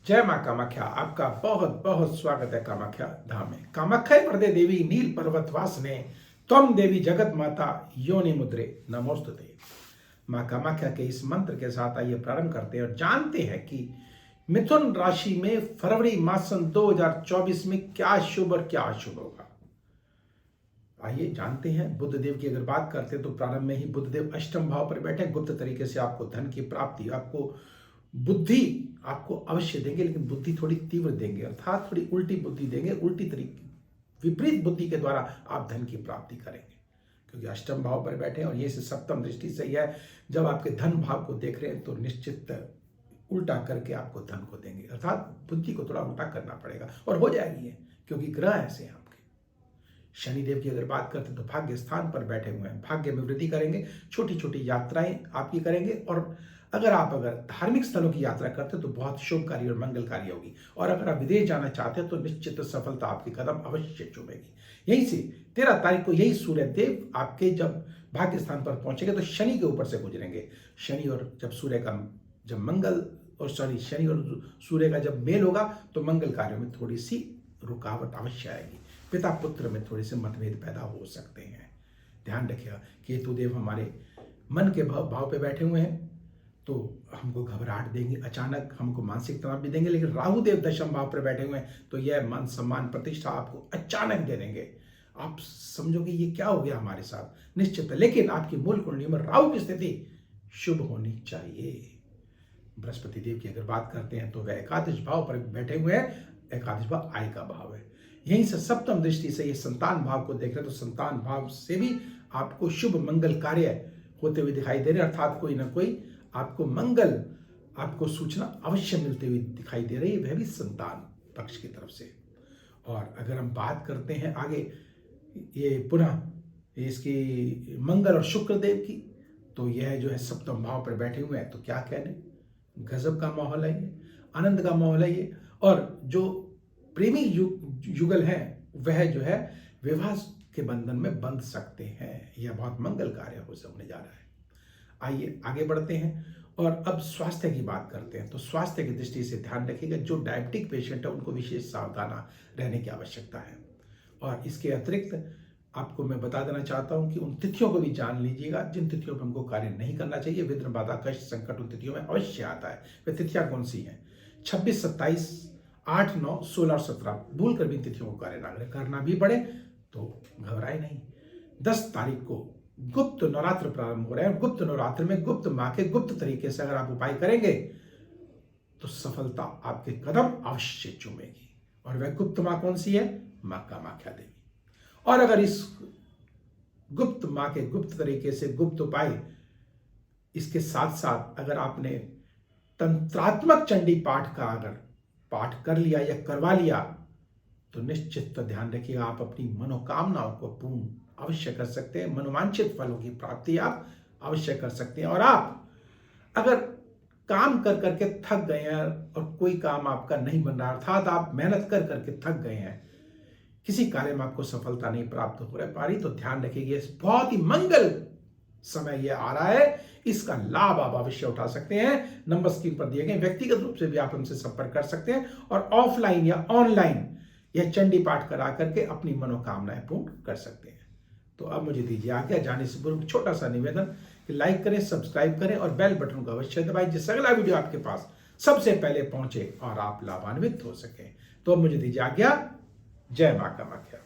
जय माँ कामाख्या। आपका बहुत बहुत स्वागत है कामाख्या धाम में। कामाख्या वरदे देवी नील पर्वत वासने त्वम देवी जगत माता योनि मुद्रे नमोस्तुते। माँ कामाख्या के इस मंत्र के साथ आइए प्रारंभ करते हैं और जानते हैं कि मिथुन राशि में फरवरी मास सन 2024 में क्या शुभ और क्या अशुभ होगा। आइए जानते हैं। बुध देव की अगर बात करते हैं तो प्रारंभ में ही बुध देव अष्टम भाव पर बैठे गुप्त तरीके से आपको धन की प्राप्ति, आपको बुद्धि आपको अवश्य देंगे, लेकिन बुद्धि थोड़ी तीव्र देंगे, अर्थात थोड़ी उल्टी बुद्धि देंगे। उल्टी तरीके विपरीत बुद्धि के द्वारा आप धन की प्राप्ति करेंगे, क्योंकि अष्टम भाव पर बैठे हैं और ये सप्तम दृष्टि से है। जब आपके धन भाव को देख रहे हैं तो निश्चित उल्टा करके आपको धन को देंगे, अर्थात बुद्धि को थोड़ा उल्टा करना पड़ेगा और हो जाएगी ये, क्योंकि ग्रह ऐसे हैं आपके। शनिदेव की अगर बात करते हैं तो भाग्य स्थान पर बैठे हुए हैं, भाग्य में वृद्धि करेंगे, छोटी छोटी यात्राएं आपकी करेंगे। और अगर धार्मिक स्थलों की यात्रा करते हैं तो बहुत शुभकारी और मंगलकारी होगी। और अगर आप विदेश जाना चाहते हैं तो निश्चित सफलता आपके कदम अवश्य चूमेगी। यहीं से 13 तारीख को यही सूर्य देव आपके जब भाग्य स्थान पर पहुंचेंगे तो शनि के ऊपर से गुजरेंगे। शनि और जब सूर्य का जब मंगल और शनि और सूर्य का जब मेल होगा तो मंगल कार्यों में थोड़ी सी रुकावट अवश्य आएगी। पिता पुत्र में थोड़े से मतभेद पैदा हो सकते हैं। ध्यान रखिएगा। केतु देव हमारे मन के भाव पे बैठे हुए हैं तो हमको घबराहट देंगे, अचानक हमको मानसिक तनाव भी देंगे। लेकिन राहु देव दशम भाव पर बैठे हुए हैं तो यह मान सम्मान प्रतिष्ठा आपको अचानक दे देंगे। आप समझोगे ये क्या हो गया हमारे साथ, निश्चित है। लेकिन आपकी मूल कुंडली में राहु की स्थिति शुभ होनी चाहिए। बृहस्पति देव की अगर बात करते हैं तो वह एकादश भाव पर बैठे हुए हैं। एकादश भाव आय का भाव है। यहीं से सप्तम दृष्टि से ये संतान भाव को देख रहे हैं तो संतान भाव से भी आपको शुभ मंगल कार्य होते हुए दिखाई दे रहे हैं, अर्थात कोई ना कोई आपको मंगल आपको सूचना अवश्य मिलती हुई दिखाई दे रही है, वह भी संतान पक्ष की तरफ से। और अगर हम बात करते हैं आगे ये पुनः इसकी मंगल और शुक्र देव की, तो यह जो है सप्तम भाव पर बैठे हुए हैं तो क्या कहने, गजब का माहौल है ये, आनंद का माहौल है ये। और जो प्रेमी युगल है वह जो है विवाह के बंधन में बंध सकते हैं। यह बहुत मंगल कार्य होने जा रहा है। आइए आगे बढ़ते हैं और अब स्वास्थ्य की बात करते हैं। तो स्वास्थ्य की दृष्टि से ध्यान रखिएगा, जो डायबिटिक पेशेंट है उनको विशेष सावधान रहने की आवश्यकता है। और इसके अतिरिक्त आपको मैं बता देना चाहता हूं कि उन तिथियों को भी जान लीजिएगा जिन तिथियों पर हमको कार्य नहीं करना चाहिए। विघ्न बाधा कष्ट संकट उन तिथियों में अवश्य आता है। वे तिथियां कौन सी हैं? 26, 27, 8, 9, 16 और 17। भूल कर भी तिथियों को कार्य ना करना भी पड़े तो घबराए नहीं। 10 तारीख को गुप्त नवरात्र प्रारंभ हो रहे हैं। गुप्त नवरात्र में गुप्त माँ के गुप्त तरीके से अगर आप उपाय करेंगे तो सफलता आपके कदम अवश्य चूमेगी। और वह गुप्त माँ कौन सी है? माँ कामाख्या देवी। और अगर इस गुप्त माँ के गुप्त तरीके से गुप्त उपाय इसके साथ साथ अगर आपने तंत्रात्मक चंडी पाठ का अगर पाठ कर लिया या करवा लिया तो निश्चित ध्यान रखिएगा, आप अपनी मनोकामनाओं को पूर्ण अवश्य कर सकते हैं। मनोवांछित फलों की प्राप्ति आप अवश्य कर सकते हैं। और आप अगर काम कर करके थक गए हैं और कोई काम आपका नहीं बन रहा, अर्थात आप मेहनत कर करके थक गए हैं, किसी कार्य में आपको सफलता नहीं प्राप्त हो पा रही, तो ध्यान रखिए बहुत ही मंगल समय यह आ रहा है। इसका लाभ आप अवश्य उठा सकते हैं। नंबर स्क्रीन पर दिए गए, व्यक्तिगत रूप से भी आप हमसे संपर्क कर सकते हैं और ऑफलाइन या ऑनलाइन यह चंडी पाठ करा करके अपनी मनोकामनाएं पूर्ण कर सकते हैं। तो अब मुझे दीजिए आज्ञा। जाने से पूर्व छोटा सा निवेदन कि लाइक करें, सब्सक्राइब करें और बेल बटन को अवश्य दबाएं, जिससे अगला वीडियो आपके पास सबसे पहले पहुंचे और आप लाभान्वित हो सकें। तो अब मुझे दीजिए आज्ञा। जय मां कामाख्या।